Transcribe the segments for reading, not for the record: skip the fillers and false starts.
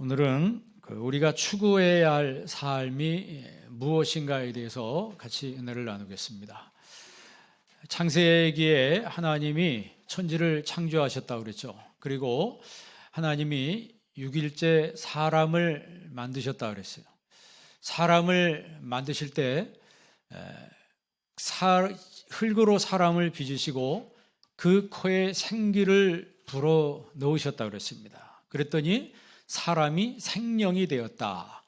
오늘은 우리가 추구해야 할 삶이 무엇인가에 대해서 같이 은혜를 나누겠습니다. 창세기에 하나님이 천지를 창조하셨다고 그랬죠. 그리고 하나님이 6일째 사람을 만드셨다고 그랬어요. 사람을 만드실 때 흙으로 사람을 빚으시고 그 코에 생기를 불어 넣으셨다고 그랬습니다. 그랬더니 사람이 생명이 되었다.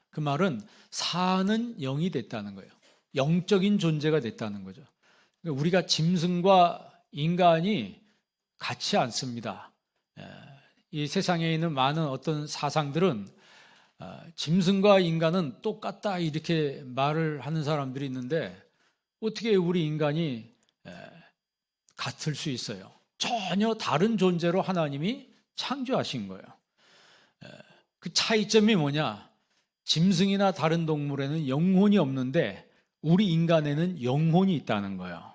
그 말은 사는 영이 됐다는 거예요. 영적인 존재가 됐다는 거죠. 우리가 짐승과 인간이 같지 않습니다. 이 세상에 있는 많은 어떤 사상들은 짐승과 인간은 똑같다 이렇게 말을 하는 사람들이 있는데 어떻게 우리 인간이 같을 수 있어요? 전혀 다른 존재로 하나님이 창조하신 거예요. 그 차이점이 뭐냐? 짐승이나 다른 동물에는 영혼이 없는데 우리 인간에는 영혼이 있다는 거예요.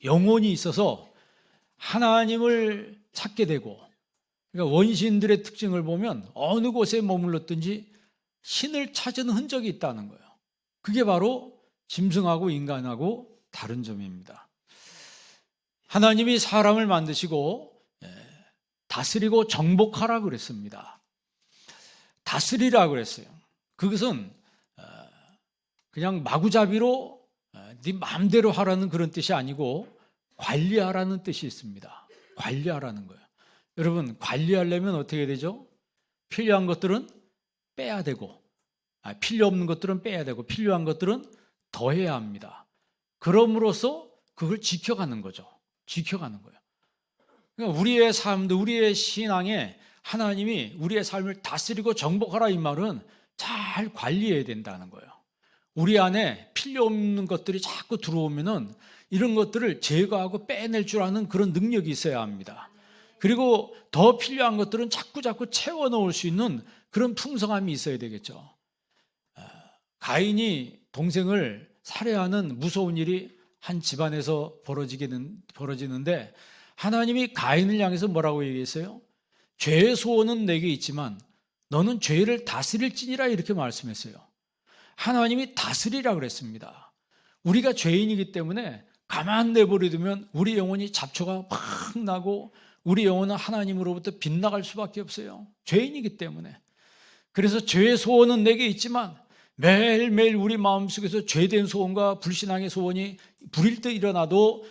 영혼이 있어서 하나님을 찾게 되고, 그러니까 원시인들의 특징을 보면 어느 곳에 머물렀든지 신을 찾은 흔적이 있다는 거예요. 그게 바로 짐승하고 인간하고 다른 점입니다. 하나님이 사람을 만드시고 다스리고 정복하라고 그랬습니다. 다스리라고 그랬어요. 그것은 그냥 마구잡이로 네 마음대로 하라는 그런 뜻이 아니고 관리하라는 뜻이 있습니다. 관리하라는 거예요. 여러분, 관리하려면 어떻게 되죠? 필요한 것들은 빼야 되고, 필요 없는 것들은 빼야 되고, 필요한 것들은 더해야 합니다. 그럼으로써 그걸 지켜가는 거죠. 지켜가는 거예요. 그러니까 우리의 삶도, 우리의 신앙에 하나님이 우리의 삶을 다스리고 정복하라 이 말은 잘 관리해야 된다는 거예요. 우리 안에 필요 없는 것들이 자꾸 들어오면은 이런 것들을 제거하고 빼낼 줄 아는 그런 능력이 있어야 합니다. 그리고 더 필요한 것들은 자꾸 채워 넣을 수 있는 그런 풍성함이 있어야 되겠죠. 가인이 동생을 살해하는 무서운 일이 한 집안에서 벌어지는데 하나님이 가인을 향해서 뭐라고 얘기했어요? 죄의 소원은 내게 있지만 너는 죄를 다스릴지니라 이렇게 말씀했어요. 하나님이 다스리라 그랬습니다. 우리가 죄인이기 때문에 가만 내버려두면 우리 영혼이 잡초가 막 나고 우리 영혼은 하나님으로부터 빗나갈 수밖에 없어요. 죄인이기 때문에. 그래서 죄의 소원은 내게 있지만 매일매일 우리 마음속에서 죄된 소원과 불신앙의 소원이 불일 듯 일어나도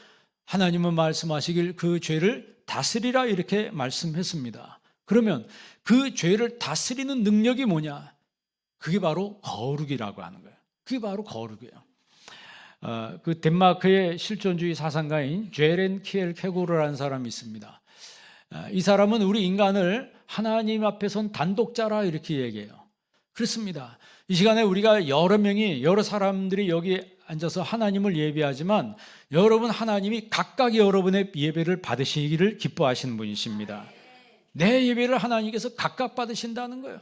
하나님은 말씀하시길 그 죄를 다스리라 이렇게 말씀했습니다. 그러면 그 죄를 다스리는 능력이 뭐냐? 그게 바로 거룩이라고 하는 거예요. 그게 바로 거룩이에요. 그 덴마크의 실존주의 사상가인 죄렌 키엘케고르라는 사람이 있습니다. 이 사람은 우리 인간을 하나님 앞에 선 단독자라 이렇게 얘기해요. 그렇습니다. 이 시간에 우리가 여러 사람들이 여기 앉아서 하나님을 예배하지만 여러분 하나님이 각각 여러분의 예배를 받으시기를 기뻐하시는 분이십니다. 내 예배를 하나님께서 각각 받으신다는 거예요.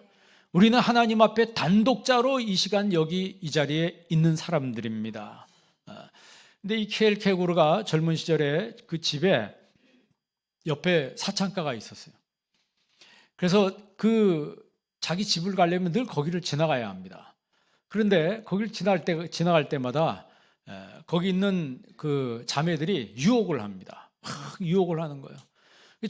우리는 하나님 앞에 단독자로 이 시간 여기 이 자리에 있는 사람들입니다. 근데 이 키엘케고르가 젊은 시절에 그 집에 옆에 사창가가 있었어요. 그래서 자기 집을 가려면 늘 거기를 지나가야 합니다. 그런데 거기를 지나갈 때마다 거기 있는 그 자매들이 유혹을 합니다. 막 유혹을 하는 거예요.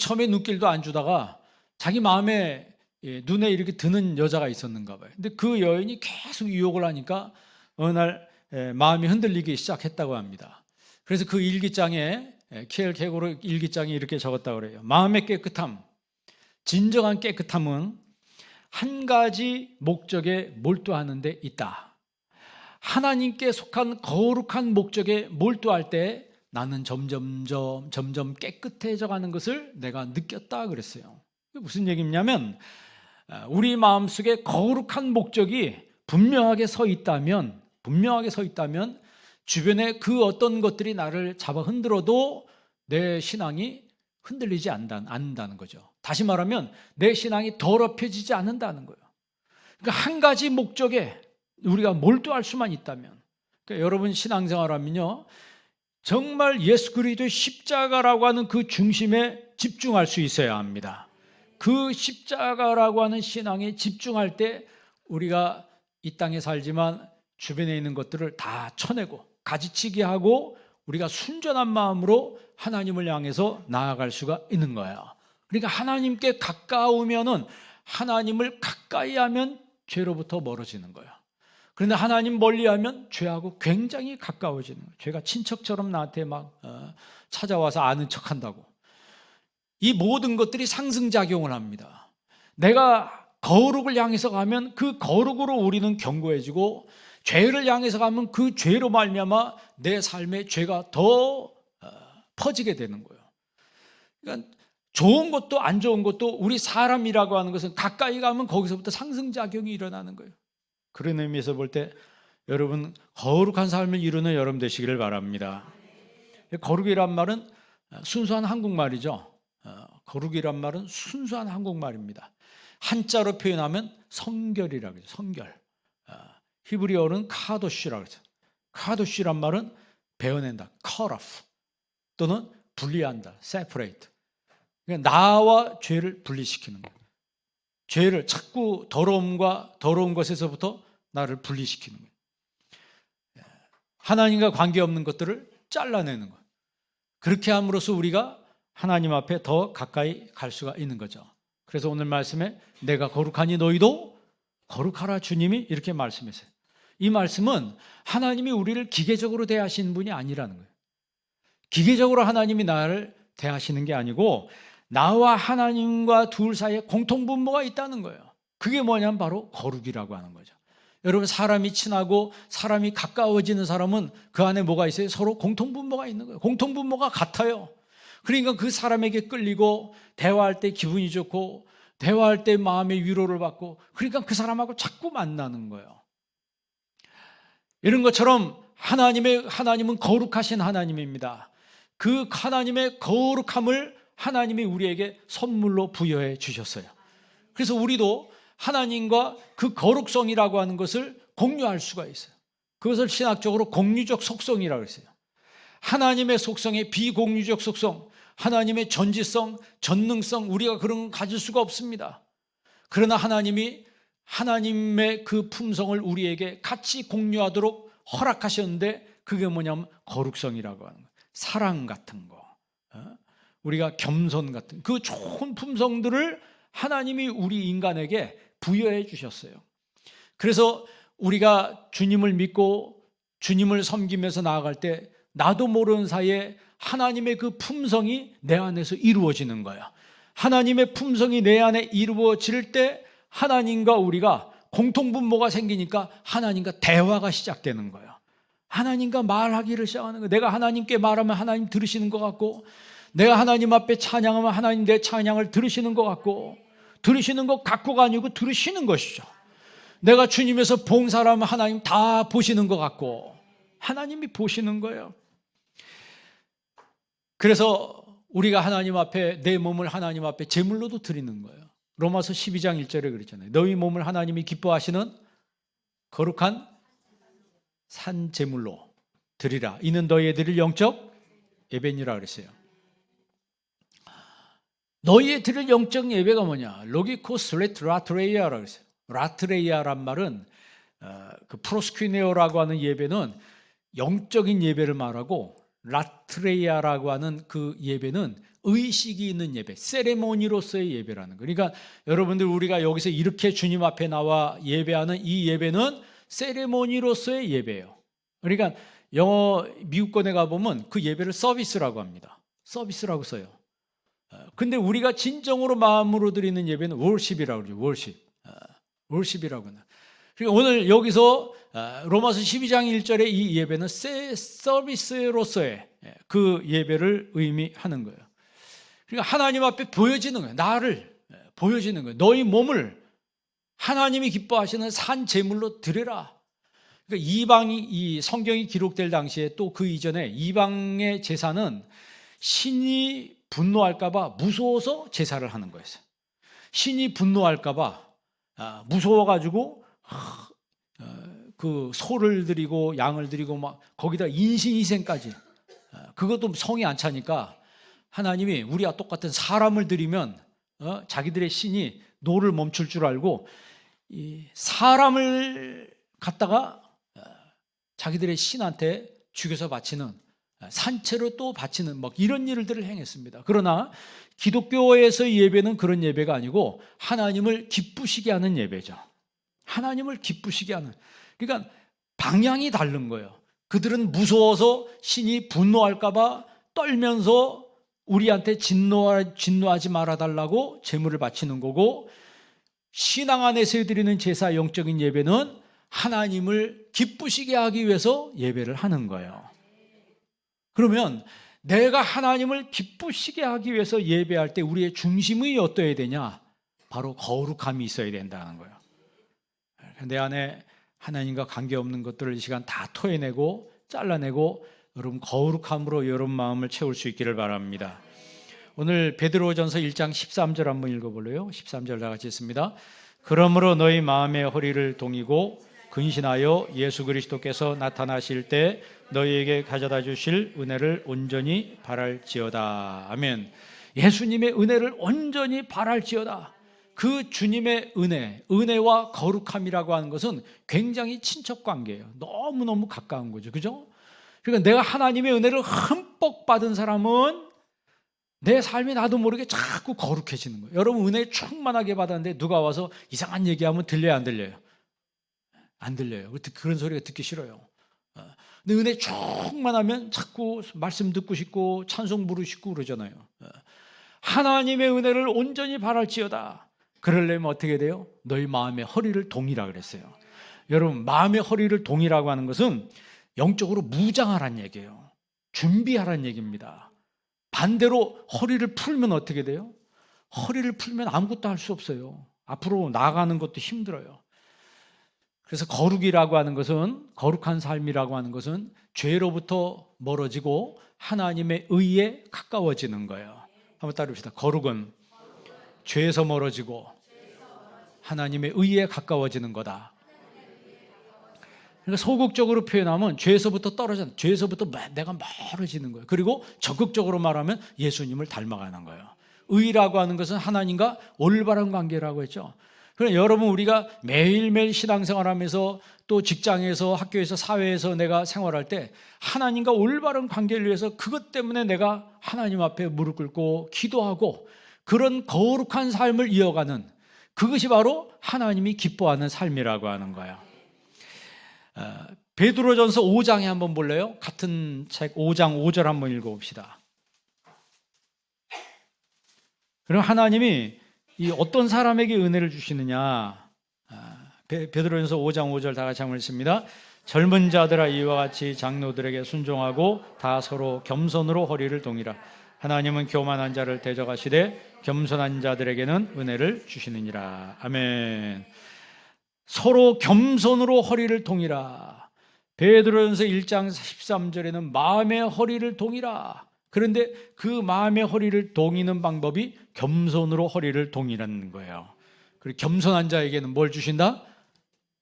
처음에 눈길도 안 주다가 자기 마음에 눈에 이렇게 드는 여자가 있었는가 봐요. 근데 그 여인이 계속 유혹을 하니까 어느 날 마음이 흔들리기 시작했다고 합니다. 그래서 그 일기장에 키엘케고르 일기장에 이렇게 적었다고 그래요. 마음의 깨끗함, 진정한 깨끗함은 한 가지 목적에 몰두하는 데 있다. 하나님께 속한 거룩한 목적에 몰두할 때 나는 점점 깨끗해져 가는 것을 내가 느꼈다 그랬어요. 무슨 얘기냐면 우리 마음속에 거룩한 목적이 분명하게 서 있다면 주변에 그 어떤 것들이 나를 잡아 흔들어도 내 신앙이 흔들리지 않는다는 거죠. 다시 말하면 내 신앙이 더럽혀지지 않는다는 거예요. 그러니까 한 가지 목적에 우리가 몰두할 수만 있다면, 그러니까 여러분 신앙생활하면요 정말 예수 그리스도의 십자가라고 하는 그 중심에 집중할 수 있어야 합니다. 그 십자가라고 하는 신앙에 집중할 때 우리가 이 땅에 살지만 주변에 있는 것들을 다 쳐내고 가지치기 하고 우리가 순전한 마음으로 하나님을 향해서 나아갈 수가 있는 거예요. 그러니까 하나님께 가까우면은 하나님을 가까이 하면 죄로부터 멀어지는 거예요. 그런데 하나님 멀리하면 죄하고 굉장히 가까워지는 거예요. 죄가 친척처럼 나한테 막 찾아와서 아는 척한다고. 이 모든 것들이 상승작용을 합니다. 내가 거룩을 향해서 가면 그 거룩으로 우리는 견고해지고 죄를 향해서 가면 그 죄로 말미암아 내 삶의 죄가 더 퍼지게 되는 거예요. 그러니까 좋은 것도 안 좋은 것도 우리 사람이라고 하는 것은 가까이 가면 거기서부터 상승작용이 일어나는 거예요. 그런 의미에서 볼 때 여러분 거룩한 삶을 이루는 여러분 되시기를 바랍니다. 거룩이란 말은 순수한 한국말이죠. 거룩이란 말은 순수한 한국말입니다. 한자로 표현하면 성결이라고 해요. 성결. 히브리어는 카도시라고 해요. 카도시란 말은 베어낸다. cut off 또는 분리한다. separate. 그러니까 나와 죄를 분리시키는 거예요. 죄를 자꾸 더러운 것에서부터 나를 분리시키는 거예요. 하나님과 관계없는 것들을 잘라내는 거예요. 그렇게 함으로써 우리가 하나님 앞에 더 가까이 갈 수가 있는 거죠. 그래서 오늘 말씀에 내가 거룩하니 너희도 거룩하라 주님이 이렇게 말씀했어요. 이 말씀은 하나님이 우리를 기계적으로 대하시는 분이 아니라는 거예요. 기계적으로 하나님이 나를 대하시는 게 아니고 나와 하나님과 둘 사이에 공통분모가 있다는 거예요. 그게 뭐냐면 바로 거룩이라고 하는 거죠. 여러분 사람이 친하고 사람이 가까워지는 사람은 그 안에 뭐가 있어요? 서로 공통분모가 있는 거예요. 공통분모가 같아요. 그러니까 그 사람에게 끌리고 대화할 때 기분이 좋고 대화할 때 마음의 위로를 받고 그러니까 그 사람하고 자꾸 만나는 거예요. 이런 것처럼 하나님은 거룩하신 하나님입니다. 그 하나님의 거룩함을 하나님이 우리에게 선물로 부여해 주셨어요. 그래서 우리도 하나님과 그 거룩성이라고 하는 것을 공유할 수가 있어요. 그것을 신학적으로 공유적 속성이라고 했어요. 하나님의 속성의 비공유적 속성, 하나님의 전지성, 전능성, 우리가 그런 건 가질 수가 없습니다. 그러나 하나님의 그 품성을 우리에게 같이 공유하도록 허락하셨는데 그게 뭐냐면 거룩성이라고 하는 거예요. 사랑 같은 거, 우리가 겸손 같은 그 좋은 품성들을 하나님이 우리 인간에게 부여해 주셨어요. 그래서 우리가 주님을 믿고 주님을 섬기면서 나아갈 때 나도 모르는 사이에 하나님의 그 품성이 내 안에서 이루어지는 거예요. 하나님의 품성이 내 안에 이루어질 때 하나님과 우리가 공통분모가 생기니까 하나님과 대화가 시작되는 거예요. 하나님과 말하기를 시작하는 거예요. 내가 하나님께 말하면 하나님 들으시는 것 같고 내가 하나님 앞에 찬양하면 하나님 내 찬양을 들으시는 것 같고 들으시는 것 같고가 아니고 들으시는 것이죠. 내가 주님에서 봉사하면 하나님 다 보시는 것 같고 하나님이 보시는 거예요. 그래서 우리가 하나님 앞에 내 몸을 하나님 앞에 제물로도 드리는 거예요. 로마서 12장 1절에 그랬잖아요. 너희 몸을 하나님이 기뻐하시는 거룩한 산 제물로 드리라. 이는 너희에 드릴 영적 예배니라 그랬어요. 너희에 드릴 영적 예배가 뭐냐? 로기코스 라트레이아라고 했어요. 라트레이아란 말은 그 프로스퀴네오라고 하는 예배는 영적인 예배를 말하고 라트레이아라고 하는 그 예배는 의식이 있는 예배, 세레모니로서의 예배라는 거예요. 그러니까 여러분들 우리가 여기서 이렇게 주님 앞에 나와 예배하는 이 예배는 세레모니로서의 예배예요. 그러니까 미국권에 가보면 그 예배를 서비스라고 합니다. 서비스라고 써요. 근데 우리가 진정으로 마음으로 드리는 예배는 월십이라고 그러죠. 월십이라고 하는. 그러니까 오늘 여기서 로마서 12장 1절의 이 예배는 서비스로서의 그 예배를 의미하는 거예요. 그러니까 하나님 앞에 보여지는 거예요. 나를 보여지는 거예요. 너희 몸을 하나님이 기뻐하시는 산 제물로 드려라. 그러니까 이 성경이 기록될 당시에 또 그 이전에 이방의 제사는 신이 분노할까 봐 무서워서 제사를 하는 거였어요. 신이 분노할까 봐 무서워가지고 그 소를 드리고 양을 드리고 막 거기다 인신희생까지 그것도 성이 안 차니까 하나님이 우리와 똑같은 사람을 드리면 자기들의 신이 노를 멈출 줄 알고 이 사람을 갖다가 자기들의 신한테 죽여서 바치는, 산채로 또 바치는 이런 일들을 행했습니다. 그러나 기독교에서의 예배는 그런 예배가 아니고 하나님을 기쁘시게 하는 예배죠. 하나님을 기쁘시게 하는. 그러니까 방향이 다른 거예요. 그들은 무서워서 신이 분노할까 봐 떨면서 우리한테 진노하지 말아달라고 제물을 바치는 거고, 신앙 안에서 드리는 제사 영적인 예배는 하나님을 기쁘시게 하기 위해서 예배를 하는 거예요. 그러면 내가 하나님을 기쁘시게 하기 위해서 예배할 때 우리의 중심이 어떠해야 되냐? 바로 거룩함이 있어야 된다는 거예요. 내 안에 하나님과 관계없는 것들을 이 시간 다 토해내고 잘라내고 여러분 거룩함으로 여러분 마음을 채울 수 있기를 바랍니다. 오늘 베드로전서 1장 13절 한번 읽어볼래요? 13절 다 같이 읽습니다. 그러므로 너희 마음의 허리를 동이고 근신하여 예수 그리스도께서 나타나실 때 너희에게 가져다 주실 은혜를 온전히 바랄지어다. 아멘. 예수님의 은혜를 온전히 바랄지어다. 그 주님의 은혜와 거룩함이라고 하는 것은 굉장히 친척 관계예요. 너무너무 가까운 거죠. 그죠? 그러니까 내가 하나님의 은혜를 흠뻑 받은 사람은 내 삶이 나도 모르게 자꾸 거룩해지는 거예요. 여러분 은혜 충만하게 받았는데 누가 와서 이상한 얘기하면 들려요, 안 들려요? 안 들려요. 그런 소리가 듣기 싫어요. 근데 은혜 충만하면 자꾸 말씀 듣고 싶고 찬송 부르고 싶고 그러잖아요. 하나님의 은혜를 온전히 바랄지어다. 그러려면 어떻게 돼요? 너희 마음의 허리를 동이라 그랬어요. 여러분 마음의 허리를 동이라고 하는 것은 영적으로 무장하라는 얘기예요. 준비하라는 얘기입니다. 반대로 허리를 풀면 어떻게 돼요? 허리를 풀면 아무것도 할 수 없어요. 앞으로 나아가는 것도 힘들어요. 그래서 거룩이라고 하는 것은, 거룩한 삶이라고 하는 것은 죄로부터 멀어지고 하나님의 의에 가까워지는 거예요. 한번 따라합시다. 거룩은 죄에서 멀어지고 하나님의 의에 가까워지는 거다. 그러니까 소극적으로 표현하면 죄에서부터 떨어져, 죄에서부터 내가 멀어지는 거예요. 그리고 적극적으로 말하면 예수님을 닮아가는 거예요. 의라고 하는 것은 하나님과 올바른 관계라고 했죠. 그러니까 여러분 우리가 매일매일 신앙생활하면서 또 직장에서 학교에서 사회에서 내가 생활할 때 하나님과 올바른 관계를 위해서 그것 때문에 내가 하나님 앞에 무릎 꿇고 기도하고 그런 거룩한 삶을 이어가는, 그것이 바로 하나님이 기뻐하는 삶이라고 하는 거예요. 베드로전서 5장에 한번 볼래요? 같은 책 5장 5절 한번 읽어봅시다. 그럼 하나님이 이 어떤 사람에게 은혜를 주시느냐? 베드로전서 5장 5절 다 같이 한번 읽습니다. 젊은 자들아 이와 같이 장로들에게 순종하고 다 서로 겸손으로 허리를 동이라. 하나님은 교만한 자를 대적하시되 겸손한 자들에게는 은혜를 주시느니라. 아멘. 서로 겸손으로 허리를 동이라. 베드로전서 1장 13절에는 마음의 허리를 동이라. 그런데 그 마음의 허리를 동이는 방법이 겸손으로 허리를 동이라는 거예요. 그리고 겸손한 자에게는 뭘 주신다?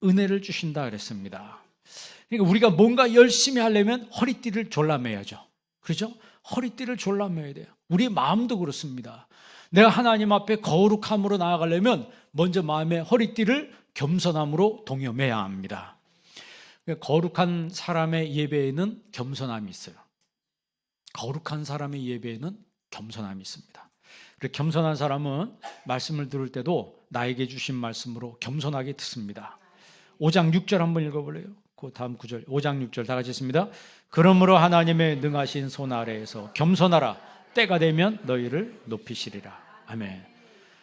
은혜를 주신다 그랬습니다. 그러니까 우리가 뭔가 열심히 하려면 허리띠를 졸라매야죠. 그렇죠? 허리띠를 졸라매야 돼요. 우리 마음도 그렇습니다. 내가 하나님 앞에 거룩함으로 나아가려면 먼저 마음의 허리띠를 겸손함으로 동여매야 합니다. 거룩한 사람의 예배에는 겸손함이 있어요. 거룩한 사람의 예배에는 겸손함이 있습니다. 겸손한 사람은 말씀을 들을 때도 나에게 주신 말씀으로 겸손하게 듣습니다. 5장 6절 한번 읽어볼래요? 그 다음 9절 5장 6절 다 같이 읽습니다. 그러므로 하나님의 능하신 손 아래에서 겸손하라. 때가 되면 너희를 높이시리라. 아멘.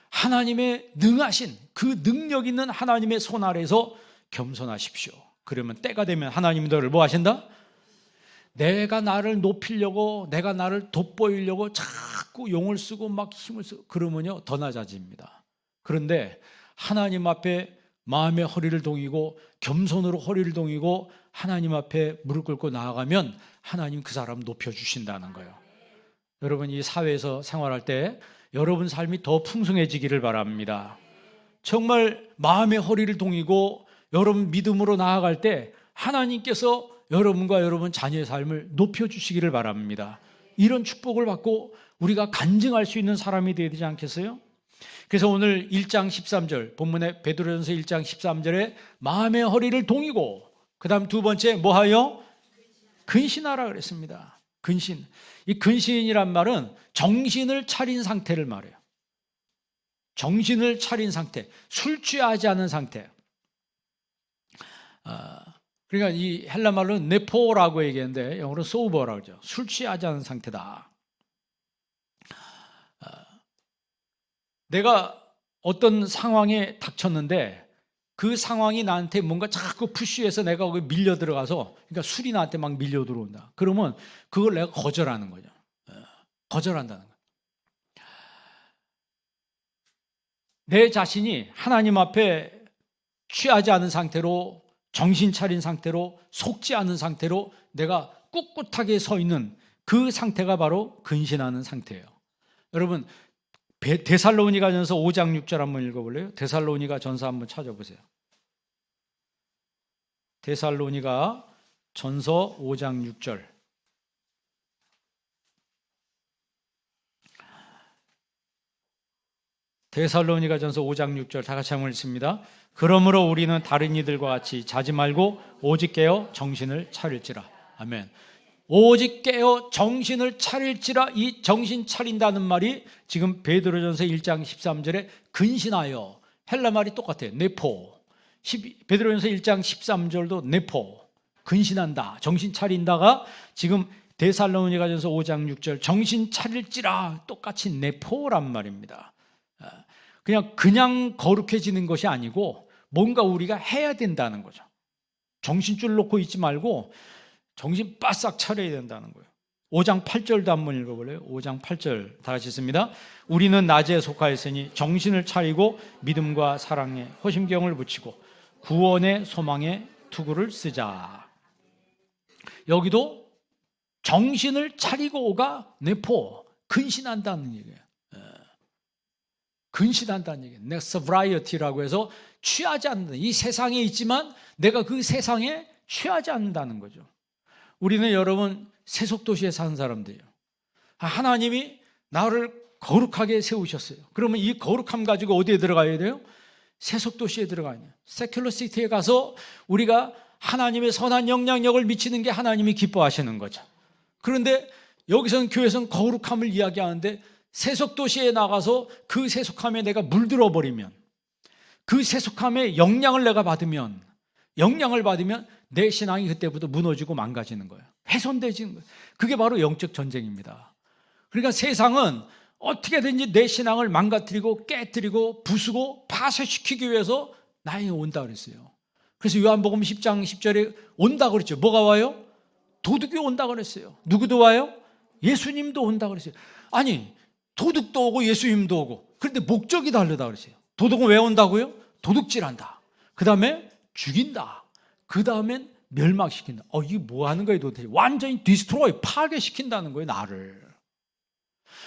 하나님의 능하신 그 능력 있는 하나님의 손 아래에서 겸손하십시오. 그러면 때가 되면 하나님 너를 뭐 하신다? 내가 나를 높이려고, 내가 나를 돋보이려고 자꾸 용을 쓰고 막 힘을 쓰고 그러면요 더 낮아집니다. 그런데 하나님 앞에 마음의 허리를 동이고 겸손으로 허리를 동이고 하나님 앞에 무릎 꿇고 나아가면 하나님 그 사람 높여주신다는 거예요. 여러분 이 사회에서 생활할 때 여러분 삶이 더 풍성해지기를 바랍니다. 정말 마음의 허리를 동이고 여러분 믿음으로 나아갈 때 하나님께서 여러분과 여러분 자녀의 삶을 높여주시기를 바랍니다. 이런 축복을 받고 우리가 간증할 수 있는 사람이 되어야 되지 않겠어요? 그래서 오늘 1장 13절 본문에 베드로전서 1장 13절에 마음의 허리를 동이고 그 다음 두 번째 뭐하여? 근신하라 그랬습니다. 근신. 이 근신이란 말은 정신을 차린 상태를 말해요. 정신을 차린 상태, 술 취하지 않은 상태. 그러니까 이 헬라 말로는 네포라고 얘기하는데 영어로 소버라고 그러죠. 술 취하지 않은 상태다. 내가 어떤 상황에 닥쳤는데 그 상황이 나한테 뭔가 자꾸 푸시해서 내가 거기 밀려 들어가서, 그러니까 술이 나한테 막 밀려 들어온다. 그러면 그걸 내가 거절하는 거죠. 거절한다는 거예요. 내 자신이 하나님 앞에 취하지 않은 상태로, 정신 차린 상태로, 속지 않은 상태로 내가 꿋꿋하게 서 있는 그 상태가 바로 근신하는 상태예요. 여러분, 데살로니가전서 5장 6절 한번 읽어볼래요? 데살로니가전서 한번 찾아보세요. 데살로니가전서 5장 6절. 데살로니가전서 5장 6절 다 같이 한번 읽습니다. 그러므로 우리는 다른 이들과 같이 자지 말고 오직 깨어 정신을 차릴지라. 아멘. 오직 깨어 정신을 차릴지라. 이 정신 차린다는 말이 지금 베드로전서 1장 13절에 근신하여, 헬라 말이 똑같아요. 네포. 베드로전서 1장 13절도 네포, 근신한다, 정신 차린다가 지금 데살로니가전서 5장 6절 정신 차릴지라 똑같이 네포란 말입니다. 그냥 거룩해지는 것이 아니고 뭔가 우리가 해야 된다는 거죠. 정신줄 놓고 있지 말고 정신 바싹 차려야 된다는 거예요. 5장 8절도 한번 읽어볼래요? 5장 8절 다 같이 읽습니다. 우리는 낮에 속하였으니 정신을 차리고 믿음과 사랑에 호심경을 붙이고 구원의 소망에 투구를 쓰자. 여기도 정신을 차리고가 네포, 근신한다는 얘기예요. 근신한다는 얘기예요. 내 sobriety라고 해서 취하지 않는다. 이 세상에 있지만 내가 그 세상에 취하지 않는다는 거죠. 우리는 여러분 세속도시에 사는 사람들이에요. 하나님이 나를 거룩하게 세우셨어요. 그러면 이 거룩함 가지고 어디에 들어가야 돼요? 세속도시에 들어가야 돼요. 세큘러시티에 가서 우리가 하나님의 선한 영향력을 미치는 게 하나님이 기뻐하시는 거죠. 그런데 여기서는 교회에서는 거룩함을 이야기하는데 세속도시에 나가서 그 세속함에 내가 물들어 버리면, 그 세속함의 영향을 내가 받으면 내 신앙이 그때부터 무너지고 망가지는 거예요. 훼손되지는 거예요. 그게 바로 영적 전쟁입니다. 그러니까 세상은 어떻게든지 내 신앙을 망가뜨리고 깨뜨리고 부수고 파쇄시키기 위해서 나에게 온다 그랬어요. 그래서 요한복음 10장 10절에 온다 그랬죠. 뭐가 와요? 도둑이 온다 그랬어요. 누구도 와요? 예수님도 온다 그랬어요. 아니, 도둑도 오고 예수님도 오고, 그런데 목적이 다르다 그랬어요. 도둑은 왜 온다고요? 도둑질한다. 그 다음에 죽인다. 그 다음엔 멸망시킨다. 이게 뭐 하는 거예요 도대체? 완전히 디스트로이, 파괴시킨다는 거예요, 나를.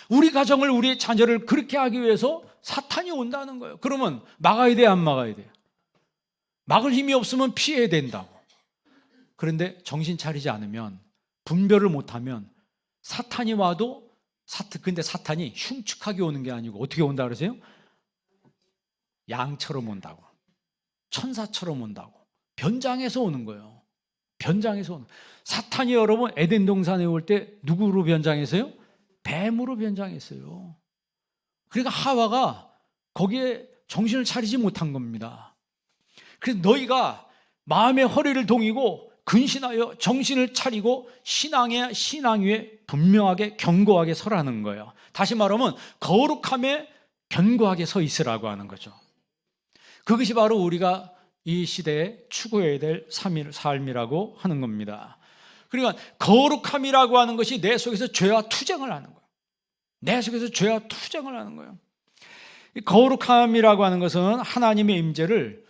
우리 가정을, 우리의 자녀를 그렇게 하기 위해서 사탄이 온다는 거예요. 그러면 막아야 돼요, 안 막아야 돼요? 막을 힘이 없으면 피해야 된다고. 그런데 정신 차리지 않으면, 분별을 못하면 사탄이 와도 근데 사탄이 흉측하게 오는 게 아니고 어떻게 온다 그러세요? 양처럼 온다고, 천사처럼 온다고, 변장해서 오는 거예요. 변장해서 오는. 사탄이 여러분 에덴 동산에 올 때 누구로 변장했어요? 뱀으로 변장했어요. 그러니까 하와가 거기에 정신을 차리지 못한 겁니다. 그래서 너희가 마음의 허리를 동이고 근신하여 정신을 차리고 신앙 위에 분명하게 견고하게 서라는 거예요. 다시 말하면 거룩함에 견고하게 서 있으라고 하는 거죠. 그것이 바로 우리가 이 시대에 추구해야 될 삶이라고 하는 겁니다. 그러니까 거룩함이라고 하는 것이 내 속에서 죄와 투쟁을 하는 거예요. 내 속에서 죄와 투쟁을 하는 거예요. 이 거룩함이라고 하는 것은 하나님의 임재를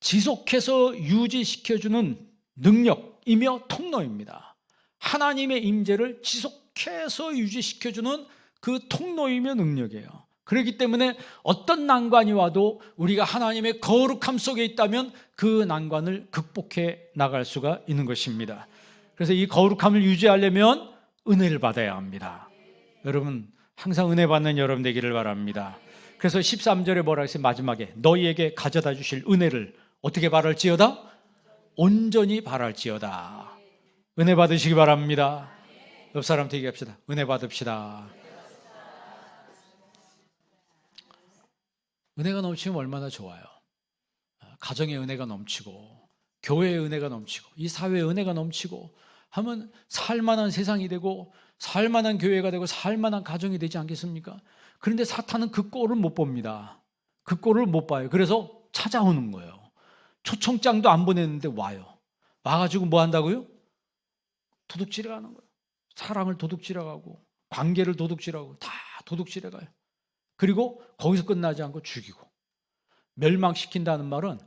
지속해서 유지시켜주는 능력이며 통로입니다. 하나님의 임재를 지속해서 유지시켜주는 그 통로이며 능력이에요. 그렇기 때문에 어떤 난관이 와도 우리가 하나님의 거룩함 속에 있다면 그 난관을 극복해 나갈 수가 있는 것입니다. 그래서 이 거룩함을 유지하려면 은혜를 받아야 합니다. 여러분, 항상 은혜 받는 여러분 되기를 바랍니다. 그래서 13절에 뭐라 했어요? 마지막에 너희에게 가져다 주실 은혜를 어떻게 바랄지어다? 온전히 바랄지어다. 은혜 받으시기 바랍니다. 옆 사람한테 얘기합시다. 은혜 받읍시다. 은혜가 넘치면 얼마나 좋아요. 가정의 은혜가 넘치고 교회의 은혜가 넘치고 이 사회의 은혜가 넘치고 하면 살만한 세상이 되고 살만한 교회가 되고 살만한 가정이 되지 않겠습니까? 그런데 사탄은 그 꼴을 못 봅니다. 그 꼴을 못 봐요. 그래서 찾아오는 거예요. 초청장도 안 보냈는데 와요. 와가지고 뭐 한다고요? 도둑질해 가는 거예요. 사랑을 도둑질해 가고 관계를 도둑질하고 다 도둑질해 가요. 그리고 거기서 끝나지 않고 죽이고 멸망시킨다는 말은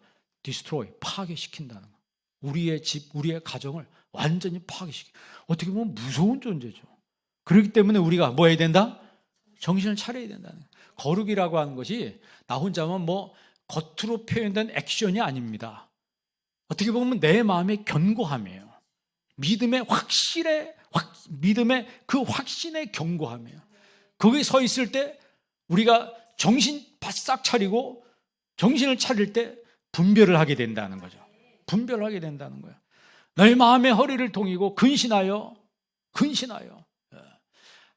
destroy, 파괴시킨다는 거예요. 우리의 집, 우리의 가정을 완전히 파괴시키고 어떻게 보면 무서운 존재죠. 그렇기 때문에 우리가 뭐 해야 된다? 정신을 차려야 된다는 거예요. 거룩이라고 하는 것이 나 혼자만 뭐 겉으로 표현된 액션이 아닙니다. 어떻게 보면 내 마음의 견고함이에요. 믿음의 믿음의 그 확신의 견고함이에요. 거기에 서 있을 때 우리가 정신 바싹 차리고 정신을 차릴 때 분별을 하게 된다는 거죠. 분별을 하게 된다는 거예요. 너희 마음의 허리를 동이고 근신하여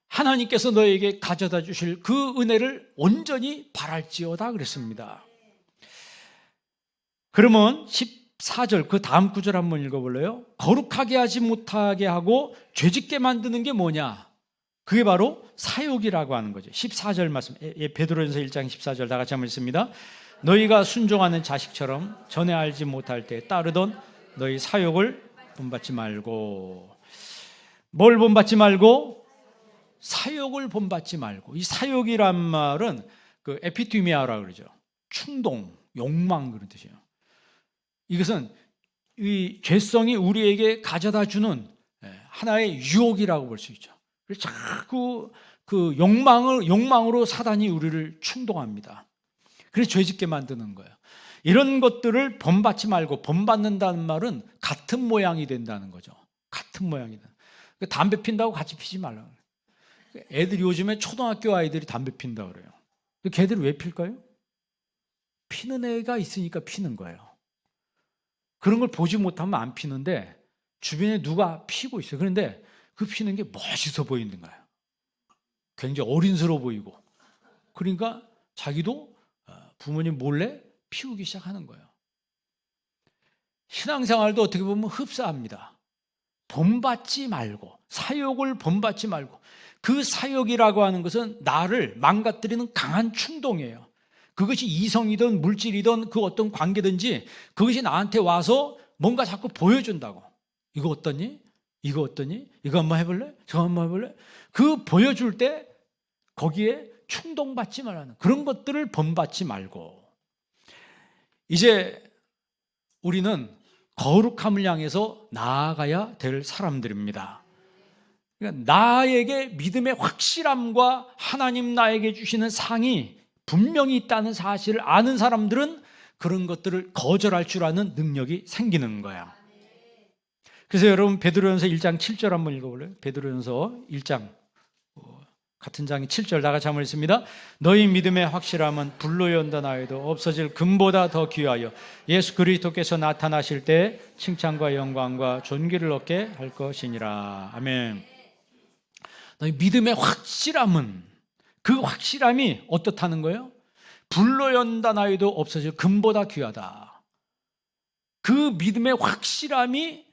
하나님께서 너에게 가져다 주실 그 은혜를 온전히 바랄지어다 그랬습니다. 그러면 14절 그 다음 구절 한번 읽어볼래요? 거룩하게 하지 못하게 하고 죄짓게 만드는 게 뭐냐? 그게 바로 사욕이라고 하는 거죠. 14절 말씀, 베드로전서 1장 14절 다 같이 한번 읽습니다. 너희가 순종하는 자식처럼 전에 알지 못할 때 따르던 너희 사욕을 본받지 말고. 뭘 본받지 말고? 사욕을 본받지 말고. 이 사욕이란 말은 그 에피투미아라고 그러죠. 충동, 욕망 그런 뜻이에요. 이것은 이 죄성이 우리에게 가져다 주는 하나의 유혹이라고 볼 수 있죠. 그래서 자꾸 그 욕망으로 사단이 우리를 충동합니다. 그래서 죄짓게 만드는 거예요. 이런 것들을 본받지 말고, 본받는다는 말은 같은 모양이 된다는 거죠. 같은 모양이 된다. 담배 핀다고 같이 피지 말라고. 애들이 요즘에 초등학교 아이들이 담배 핀다고 그래요. 걔들이 왜 필까요? 피는 애가 있으니까 피는 거예요. 그런 걸 보지 못하면 안 피는데 주변에 누가 피고 있어요. 그런데 그 피는 게 멋있어 보이는 거예요. 굉장히 어린스러워 보이고. 그러니까 자기도 부모님 몰래 피우기 시작하는 거예요. 신앙생활도 어떻게 보면 흡사합니다. 본받지 말고, 사욕을 본받지 말고. 그 사욕이라고 하는 것은 나를 망가뜨리는 강한 충동이에요. 그것이 이성이든 물질이든 그 어떤 관계든지 그것이 나한테 와서 뭔가 자꾸 보여준다고. 이거 어떠니? 이거 어떠니? 이거 한번 해볼래? 저거 한번 해볼래? 그 보여줄 때 거기에 충동받지 말라는 그런 것들을 본받지 말고. 이제 우리는 거룩함을 향해서 나아가야 될 사람들입니다. 그러니까 나에게 믿음의 확실함과 하나님 나에게 주시는 상이 분명히 있다는 사실을 아는 사람들은 그런 것들을 거절할 줄 아는 능력이 생기는 거야. 그래서 여러분 베드로전서 1장 7절 한번 읽어볼래요? 베드로전서 1장 같은 장이 7절 다 같이 한번 읽습니다. 너희 믿음의 확실함은 불로 연단하여도 없어질 금보다 더 귀하여 예수 그리스도께서 나타나실 때 칭찬과 영광과 존귀를 얻게 할 것이니라. 아멘. 너희 믿음의 확실함은, 그 확실함이 어떻다는 거예요? 불로 연단하여도 없어질 금보다 귀하다. 그 믿음의 확실함이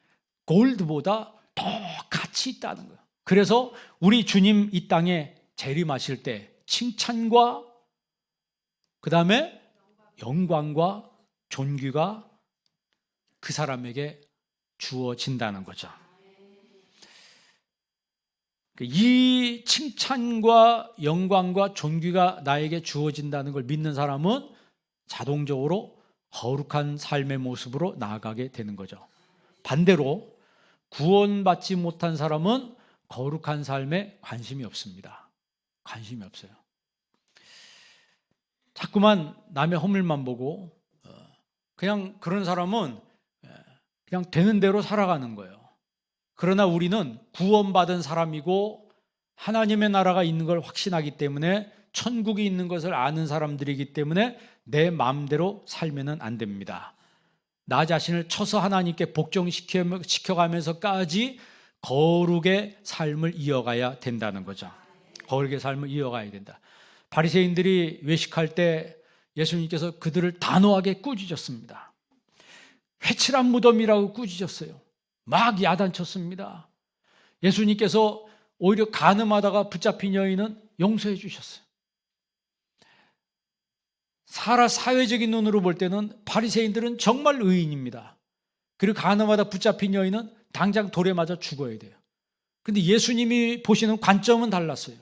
골드보다 더 가치 있다는 거예요. 그래서 우리 주님 이 땅에 재림하실 때 칭찬과 그 다음에 영광과 존귀가 그 사람에게 주어진다는 거죠. 이 칭찬과 영광과 존귀가 나에게 주어진다는 걸 믿는 사람은 자동적으로 거룩한 삶의 모습으로 나아가게 되는 거죠. 반대로 구원받지 못한 사람은 거룩한 삶에 관심이 없습니다. 관심이 없어요. 자꾸만 남의 허물만 보고 그냥 그런 사람은 그냥 되는 대로 살아가는 거예요. 그러나 우리는 구원받은 사람이고 하나님의 나라가 있는 걸 확신하기 때문에 천국이 있는 것을 아는 사람들이기 때문에 내 마음대로 살면은 안 됩니다. 나 자신을 쳐서 하나님께 복종시켜가면서까지 거룩의 삶을 이어가야 된다는 거죠. 거룩의 삶을 이어가야 된다. 바리새인들이 외식할 때 예수님께서 그들을 단호하게 꾸짖었습니다. 회칠한 무덤이라고 꾸짖었어요. 막 야단쳤습니다. 예수님께서 오히려 간음하다가 붙잡힌 여인은 용서해 주셨어요. 사회적인 눈으로 볼 때는 바리새인들은 정말 의인입니다. 그리고 간음하다 붙잡힌 여인은 당장 돌에 맞아 죽어야 돼요. 그런데 예수님이 보시는 관점은 달랐어요.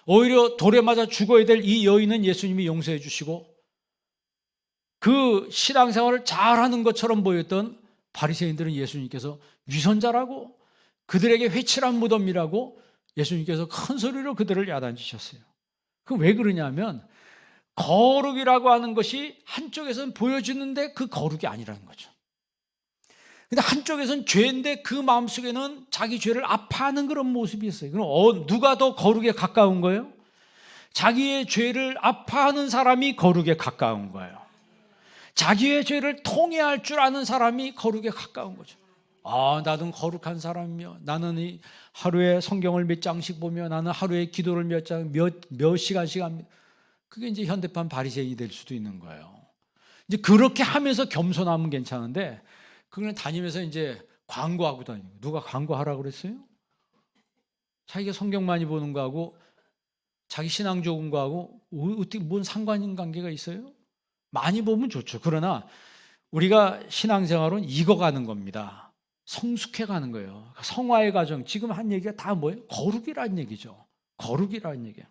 오히려 돌에 맞아 죽어야 될 이 여인은 예수님이 용서해 주시고, 그 신앙생활을 잘하는 것처럼 보였던 바리새인들은 예수님께서 위선자라고, 그들에게 회칠한 무덤이라고 예수님께서 큰 소리로 그들을 야단치셨어요. 그 왜 그러냐면 거룩이라고 하는 것이 한쪽에서는 보여주는데 그 거룩이 아니라는 거죠. 근데 한쪽에서는 죄인데 그 마음속에는 자기 죄를 아파하는 그런 모습이 있어요. 그럼 누가 더 거룩에 가까운 거예요? 자기의 죄를 아파하는 사람이 거룩에 가까운 거예요. 자기의 죄를 통회할 줄 아는 사람이 거룩에 가까운 거죠. 나는 거룩한 사람이며, 나는 하루에 성경을 몇 장씩 보며, 나는 하루에 기도를 몇 시간씩 합니다. 그게 이제 현대판 바리새인이 될 수도 있는 거예요. 이제 그렇게 하면서 겸손하면 괜찮은데, 그냥 다니면서 이제 광고하고 다니고. 누가 광고하라고 그랬어요? 자기가 성경 많이 보는 거하고 자기 신앙 좋은 거하고 어떻게 뭔 상관관계가 있어요? 많이 보면 좋죠. 그러나 우리가 신앙생활은 익어가는 겁니다. 성숙해가는 거예요. 성화의 과정, 지금 한 얘기가 다 뭐예요? 거룩이라는 얘기죠. 거룩이라는 얘기예요.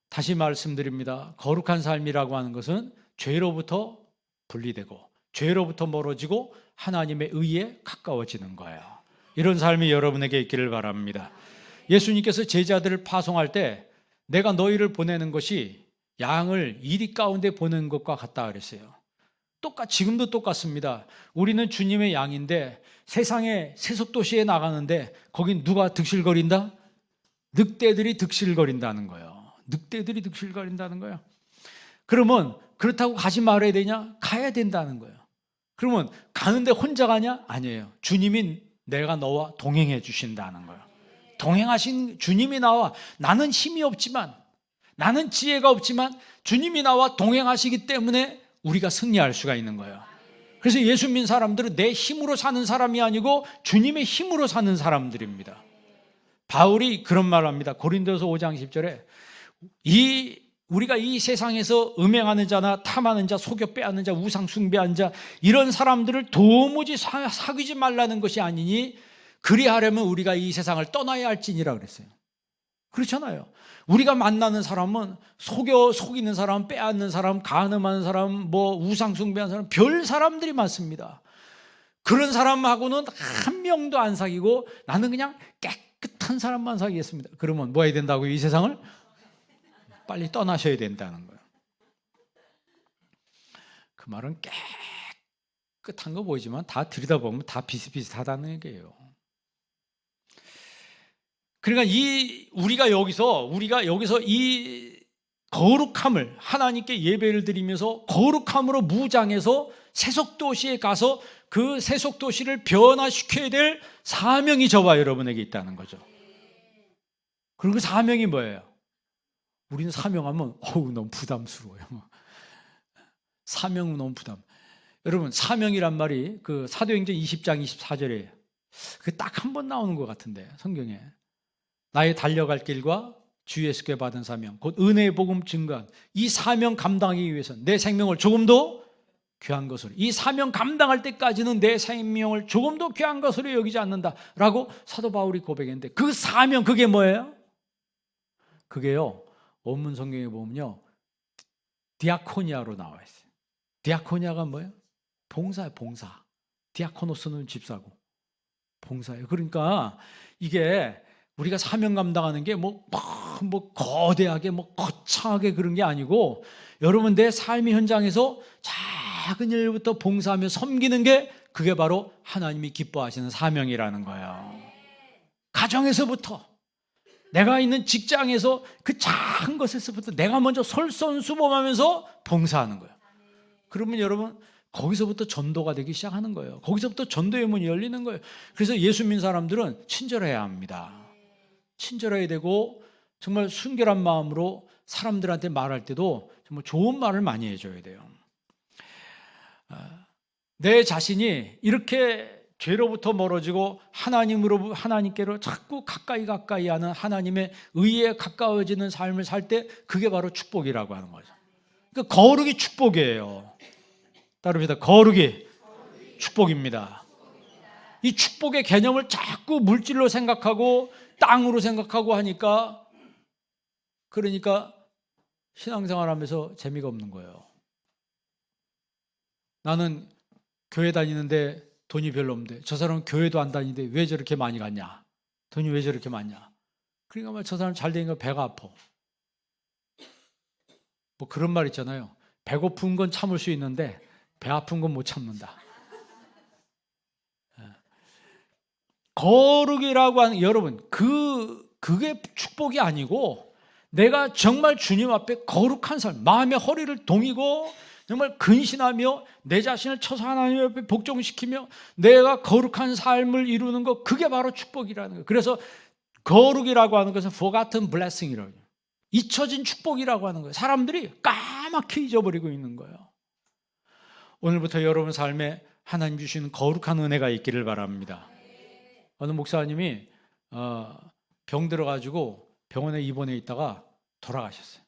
다시 말씀드립니다. 거룩한 삶이라고 하는 것은 죄로부터 분리되고 죄로부터 멀어지고 하나님의 의에 가까워지는 거예요. 이런 삶이 여러분에게 있기를 바랍니다. 예수님께서 제자들을 파송할 때 내가 너희를 보내는 것이 양을 이리 가운데 보내는 것과 같다 그랬어요. 지금도 똑같습니다. 우리는 주님의 양인데 세상의 세속도시에 나가는데 거긴 누가 득실거린다? 늑대들이 득실거린다는 거예요. 늑대들이 득실거린다는 거예요. 그러면 그렇다고 가지 말아야 되냐? 가야 된다는 거예요. 그러면 가는데 혼자 가냐? 아니에요. 주님이 내가 너와 동행해 주신다는 거예요. 동행하신 주님이 나와, 나는 힘이 없지만, 나는 지혜가 없지만 주님이 나와 동행하시기 때문에 우리가 승리할 수가 있는 거예요. 그래서 예수 믿는 사람들은 내 힘으로 사는 사람이 아니고 주님의 힘으로 사는 사람들입니다. 바울이 그런 말을 합니다. 고린도서 5장 10절에 우리가 이 세상에서 음행하는 자나 탐하는 자, 속여 빼앗는 자, 우상 숭배하는 자, 이런 사람들을 도무지 사귀지 말라는 것이 아니니 그리하려면 우리가 이 세상을 떠나야 할지니라 그랬어요. 그렇잖아요. 우리가 만나는 사람은 속이는 사람, 빼앗는 사람, 간음하는 사람, 우상 숭배하는 사람, 별 사람들이 많습니다. 그런 사람하고는 한 명도 안 사귀고 나는 그냥 깨끗한 사람만 사귀겠습니다. 그러면 뭐 해야 된다고요? 이 세상을 빨리 떠나셔야 된다는 거예요. 그 말은 깨끗한 거 보이지만 다 들여다보면 다 비슷비슷하다는 얘기예요. 그러니까 우리가 여기서 이 거룩함을, 하나님께 예배를 드리면서 거룩함으로 무장해서 세속도시에 가서 그 세속도시를 변화시켜야 될 사명이 저와 여러분에게 있다는 거죠. 그리고 그 사명이 뭐예요? 우리는 사명하면 너무 부담스러워요. 사명은 너무 여러분, 사명이란 말이 그 사도행전 20장 24절에 그 딱 한 번 나오는 것 같은데, 성경에. 나의 달려갈 길과 주 예수께 받은 사명, 곧 은혜의 복음 증거한 이 사명 감당하기 위해서 내 생명을 조금도 귀한 것으로, 이 사명 감당할 때까지는 내 생명을 조금도 귀한 것으로 여기지 않는다라고 사도 바울이 고백했는데, 그 사명, 그게 뭐예요? 그게요, 원문 성경에 보면요, 디아코니아로 나와 있어요. 디아코니아가 뭐예요? 봉사예요, 봉사. 디아코노스는 집사고 봉사예요. 그러니까 이게 우리가 사명 감당하는 게 거대하게 거창하게 그런 게 아니고, 여러분 내 삶의 현장에서 작은 일부터 봉사하며 섬기는 게 그게 바로 하나님이 기뻐하시는 사명이라는 거예요. 가정에서부터, 내가 있는 직장에서 그 작은 것에서부터 내가 먼저 솔선수범하면서 봉사하는 거예요. 그러면 여러분 거기서부터 전도가 되기 시작하는 거예요. 거기서부터 전도의 문이 열리는 거예요. 그래서 예수 믿는 사람들은 친절해야 합니다. 친절해야 되고 정말 순결한 마음으로 사람들한테 말할 때도 정말 좋은 말을 많이 해줘야 돼요. 내 자신이 이렇게 죄로부터 멀어지고 하나님께로 자꾸 가까이 하는 하나님의 의에 가까워지는 삶을 살 때 그게 바로 축복이라고 하는 거죠. 그러니까 거룩이 축복이에요. 따릅니다. 거룩이 축복입니다. 이 축복의 개념을 자꾸 물질로 생각하고 땅으로 생각하고 하니까 그러니까 신앙생활하면서 재미가 없는 거예요. 나는 교회 다니는데 돈이 별로 없는데 저 사람은 교회도 안 다니는데 왜 저렇게 많이 갔냐? 돈이 왜 저렇게 많냐? 그러니까 저 사람 잘 되니까 배가 아파. 뭐 그런 말 있잖아요. 배고픈 건 참을 수 있는데 배 아픈 건 못 참는다. 거룩이라고 하는 여러분 그게 축복이 아니고 내가 정말 주님 앞에 거룩한 삶, 마음의 허리를 동이고 정말 근신하며 내 자신을 쳐서 하나님 앞에 복종시키며 내가 거룩한 삶을 이루는 것, 그게 바로 축복이라는 거예요. 그래서 거룩이라고 하는 것은 forgotten blessing이라고 해요. 잊혀진 축복이라고 하는 거예요. 사람들이 까맣게 잊어버리고 있는 거예요. 오늘부터 여러분 삶에 하나님 주시는 거룩한 은혜가 있기를 바랍니다. 어느 목사님이 병 들어가지고 병원에 입원해 있다가 돌아가셨어요.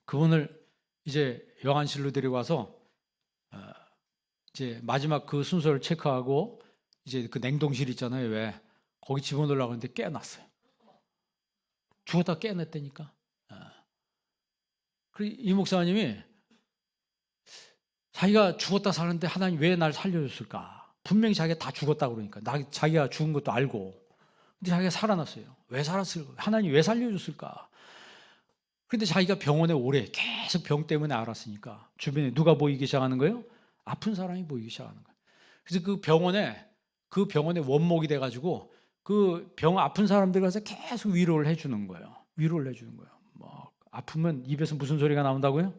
그분을 이제 영안실로 데리고 와서 이제 마지막 그 순서를 체크하고 이제 그 냉동실 있잖아요. 왜 거기 집어넣으려고 하는데 깨어났어요. 죽었다 깨어났다니까. 이 목사님이 자기가 죽었다 사는데 하나님 왜 날 살려줬을까? 분명히 자기가 다 죽었다 그러니까 자기가 죽은 것도 알고 근데 자기가 살아났어요. 왜 살았을까? 하나님 왜 살려줬을까? 근데 자기가 병원에 오래 계속 병 때문에 알았으니까 주변에 누가 보이기 시작하는 거예요? 아픈 사람이 보이기 시작하는 거예요. 그래서 그 병원에 원목이 돼가지고 그 병 아픈 사람들 가서 계속 위로를 해주는 거예요. 위로를 해주는 거예요. 뭐 아프면 입에서 무슨 소리가 나온다고요?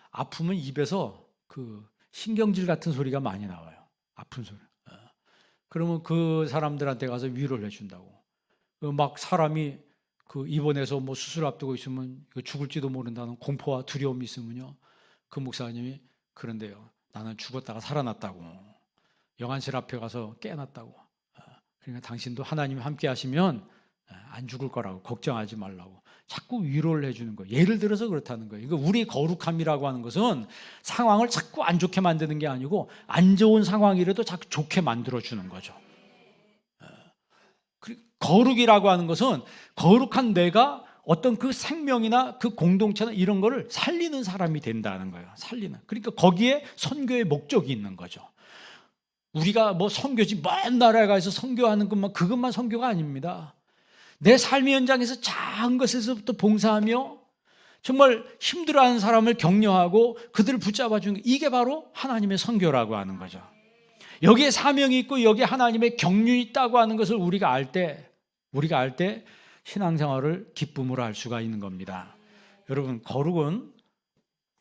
아프면 입에서 그 신경질 같은 소리가 많이 나와요. 아픈 소리. 그러면 그 사람들한테 가서 위로를 해준다고. 막 사람이 그 입원해서 뭐 수술 앞두고 있으면 죽을지도 모른다는 공포와 두려움이 있으면요. 그 목사님이 그런데요. 나는 죽었다가 살아났다고. 영안실 앞에 가서 깨어났다고. 그러니까 당신도 하나님이 함께 하시면 안 죽을 거라고 걱정하지 말라고. 자꾸 위로를 해주는 거예요. 예를 들어서 그렇다는 거예요. 그러니까 우리 거룩함이라고 하는 것은 상황을 자꾸 안 좋게 만드는 게 아니고 안 좋은 상황이라도 자꾸 좋게 만들어주는 거죠. 거룩이라고 하는 것은 거룩한 내가 어떤 그 생명이나 그 공동체나 이런 거를 살리는 사람이 된다는 거예요. 살리는. 그러니까 거기에 선교의 목적이 있는 거죠. 우리가 뭐 선교지 먼 나라에 가서 선교하는 것만 그것만 선교가 아닙니다. 내 삶의 현장에서 작은 것에서부터 봉사하며 정말 힘들어하는 사람을 격려하고 그들을 붙잡아주는 게 이게 바로 하나님의 선교라고 하는 거죠. 여기에 사명이 있고 여기에 하나님의 경륜이 있다고 하는 것을 우리가 알 때 신앙생활을 기쁨으로 할 수가 있는 겁니다. 여러분 거룩은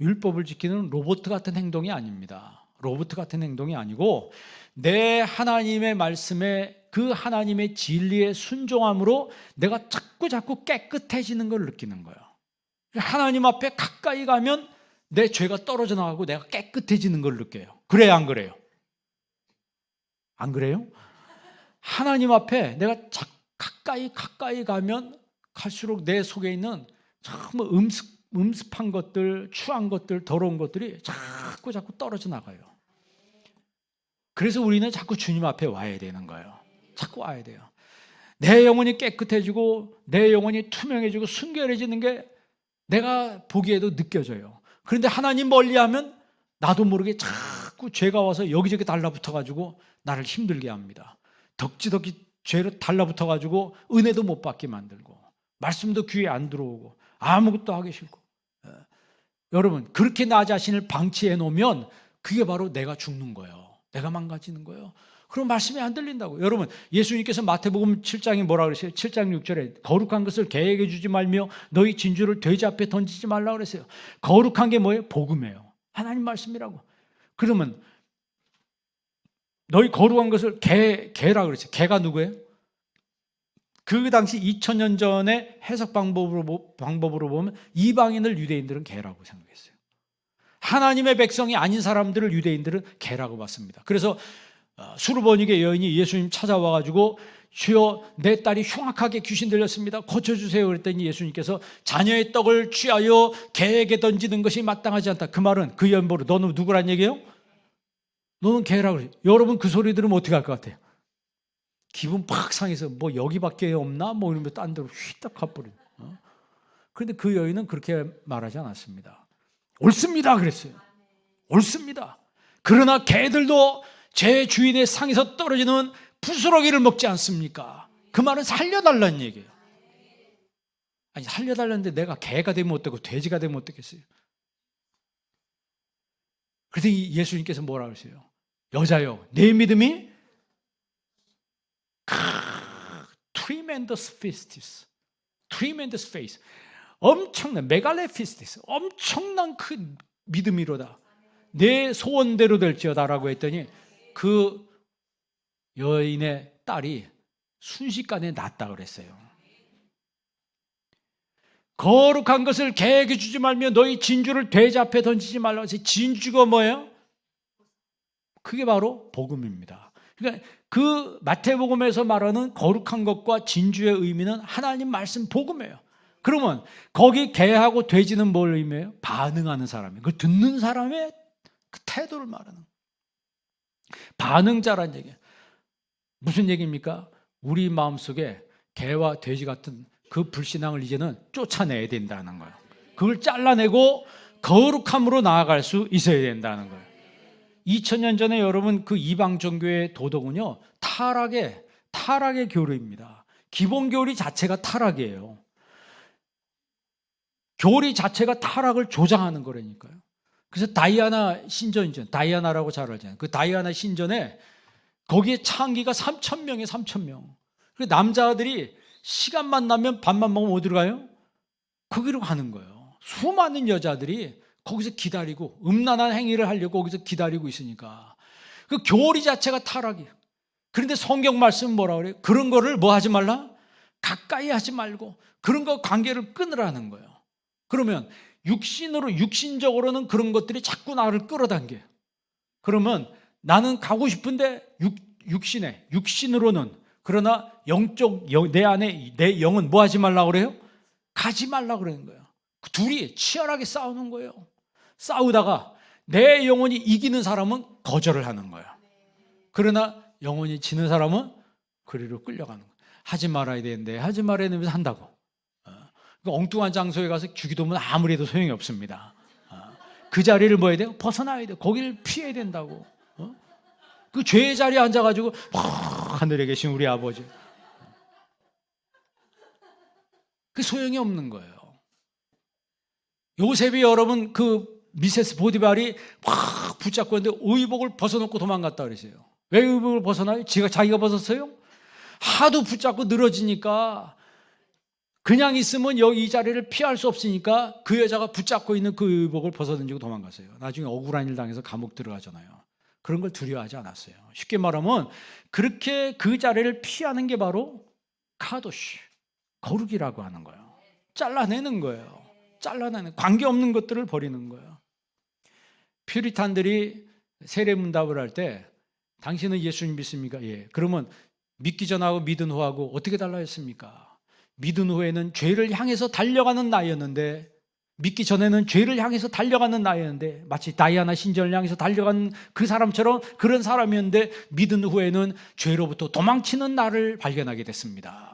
율법을 지키는 로봇 같은 행동이 아닙니다. 로봇 같은 행동이 아니고 내 하나님의 말씀에 그 하나님의 진리에 순종함으로 내가 자꾸 깨끗해지는 걸 느끼는 거예요. 하나님 앞에 가까이 가면 내 죄가 떨어져 나가고 내가 깨끗해지는 걸 느껴요. 그래요, 안 그래요? 안 그래요? 하나님 앞에 내가 가까이 가면 갈수록 내 속에 있는 정말 음습한 것들, 추한 것들, 더러운 것들이 자꾸 떨어져 나가요. 그래서 우리는 자꾸 주님 앞에 와야 되는 거예요. 자꾸 와야 돼요. 내 영혼이 깨끗해지고 내 영혼이 투명해지고 순결해지는 게 내가 보기에도 느껴져요. 그런데 하나님 멀리하면 나도 모르게 자꾸 죄가 와서 여기저기 달라붙어가지고 나를 힘들게 합니다. 덕지덕지 죄로 달라붙어가지고 은혜도 못 받게 만들고 말씀도 귀에 안 들어오고 아무것도 하기 싫고. 여러분 그렇게 나 자신을 방치해 놓으면 그게 바로 내가 죽는 거예요. 내가 망가지는 거예요. 그럼 말씀이 안 들린다고. 여러분, 예수님께서 마태복음 7장에 뭐라 그러세요? 7장 6절에 거룩한 것을 개에게 주지 말며 너희 진주를 돼지 앞에 던지지 말라 그랬어요. 거룩한 게 뭐예요? 복음이에요. 하나님 말씀이라고. 그러면 너희 거룩한 것을 개라 그랬어요. 개가 누구예요? 그 당시 2000년 전의 해석 방법으로 보면 이방인을 유대인들은 개라고 생각했어요. 하나님의 백성이 아닌 사람들을 유대인들은 개라고 봤습니다. 그래서 수르버니게 여인이 예수님 찾아와가지고 주여 내 딸이 흉악하게 귀신 들렸습니다. 고쳐주세요. 그랬더니 예수님께서 자녀의 떡을 취하여 개에게 던지는 것이 마땅하지 않다. 그 말은 그 연보로 너는 누구란 얘기예요? 너는 개라고 그래요. 여러분 그 소리 들으면 어떻게 할 것 같아요? 기분 팍 상해서 뭐 여기밖에 없나? 뭐 이러면 딴 데로 휘딱 가버려요. 그런데 그 여인은 그렇게 말하지 않았습니다. 옳습니다 그랬어요. 옳습니다. 그러나 개들도 제 주인의 상에서 떨어지는 부스러기를 먹지 않습니까? 그 말은 살려달라는 얘기예요. 아니 살려달라는데 내가 개가 되면 어떻고 돼지가 되면 어떻겠어요? 그랬더니 예수님께서 뭐라 그러세요? 여자여 내 믿음이 tremendous faith, tremendous faith, 엄청난 메갈레피스티스, 엄청난 큰 믿음이로다. 내 소원대로 될지어다라고 했더니 그 여인의 딸이 순식간에 낫다 그랬어요. 거룩한 것을 개에게 주지 말며 너희 진주를 돼지 앞에 던지지 말라고 했어요. 진주가 뭐예요? 그게 바로 복음입니다. 그러니까 그 마태복음에서 말하는 거룩한 것과 진주의 의미는 하나님 말씀 복음이에요. 그러면 거기 개하고 돼지는 뭘 의미해요? 반응하는 사람이에요. 그 듣는 사람의 그 태도를 말하는 반응자란 얘기예요. 무슨 얘기입니까? 우리 마음속에 개와 돼지 같은 그 불신앙을 이제는 쫓아내야 된다는 거예요. 그걸 잘라내고 거룩함으로 나아갈 수 있어야 된다는 거예요. 2000년 전에 여러분 그 이방 종교의 도덕은요 타락의 교리입니다. 기본 교리 자체가 타락이에요. 교리 자체가 타락을 조장하는 거라니까요. 그래서 다이아나 신전이죠. 다이아나라고 잘 알잖아요. 그 다이아나 신전에 거기에 창기가 3,000명이에요. 3,000명. 남자들이 시간만 나면 밥만 먹으면 어디로 가요? 거기로 가는 거예요. 수많은 여자들이 거기서 기다리고 음란한 행위를 하려고 거기서 기다리고 있으니까 그 교리 자체가 타락이에요. 그런데 성경 말씀은 뭐라 그래요? 그런 거를 뭐 하지 말라? 가까이 하지 말고 그런 거 관계를 끊으라는 거예요. 그러면 육신적으로는 그런 것들이 자꾸 나를 끌어당겨요. 그러면 나는 가고 싶은데 육신으로는 그러나 내 안에 내 영은 뭐 하지 말라고 그래요? 가지 말라고 그러는 거예요. 둘이 치열하게 싸우는 거예요. 싸우다가 내 영혼이 이기는 사람은 거절을 하는 거예요. 그러나 영혼이 지는 사람은 그리로 끌려가는 거예요. 하지 말아야 되는데 하지 말아야 되면서 한다고. 그 엉뚱한 장소에 가서 주기도면 아무리 해도 소용이 없습니다. 그 자리를 뭐 해야 돼요? 벗어나야 돼요. 거기를 피해야 된다고. 그 죄의 자리에 앉아가지고 하늘에 계신 우리 아버지. 그 소용이 없는 거예요. 요셉이 여러분 그 미세스 보디발이 확 붙잡고 있는데 의복을 벗어놓고 도망갔다 그랬어요. 왜 의복을 벗어나요? 자기가 벗었어요? 하도 붙잡고 늘어지니까 그냥 있으면 여기 이 자리를 피할 수 없으니까 그 여자가 붙잡고 있는 그 의복을 벗어던지고 도망갔어요. 나중에 억울한 일 당해서 감옥 들어가잖아요. 그런 걸 두려워하지 않았어요. 쉽게 말하면 그렇게 그 자리를 피하는 게 바로 카도시, 거룩이라고 하는 거예요. 잘라내는 거예요. 잘라내는 관계없는 것들을 버리는 거예요. 퓨리탄들이 세례문답을 할 때 당신은 예수님 믿습니까? 예. 그러면 믿기 전하고 믿은 후하고 어떻게 달라졌습니까? 믿은 후에는 죄를 향해서 달려가는 나이였는데 믿기 전에는 죄를 향해서 달려가는 나이였는데 마치 다이아나 신전을 향해서 달려가는 그 사람처럼 그런 사람이었는데 믿은 후에는 죄로부터 도망치는 나를 발견하게 됐습니다.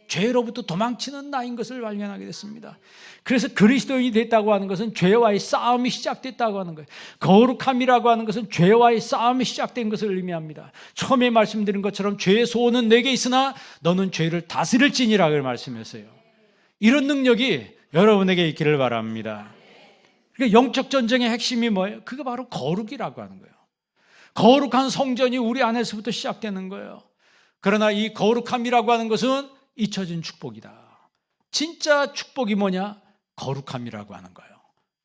죄로부터 도망치는 나인 것을 발견하게 됐습니다. 그래서 그리스도인이 됐다고 하는 것은 죄와의 싸움이 시작됐다고 하는 거예요. 거룩함이라고 하는 것은 죄와의 싸움이 시작된 것을 의미합니다. 처음에 말씀드린 것처럼 죄의 소원은 내게 있으나 너는 죄를 다스릴지니라고 말씀했어요. 이런 능력이 여러분에게 있기를 바랍니다. 그러니까 영적 전쟁의 핵심이 뭐예요? 그게 바로 거룩이라고 하는 거예요. 거룩한 성전이 우리 안에서부터 시작되는 거예요. 그러나 이 거룩함이라고 하는 것은 잊혀진 축복이다. 진짜 축복이 뭐냐? 거룩함이라고 하는 거예요.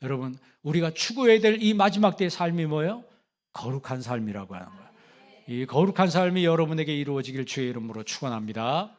여러분, 우리가 추구해야 될 이 마지막 때의 삶이 뭐예요? 거룩한 삶이라고 하는 거예요. 이 거룩한 삶이 여러분에게 이루어지길 주의 이름으로 축원합니다.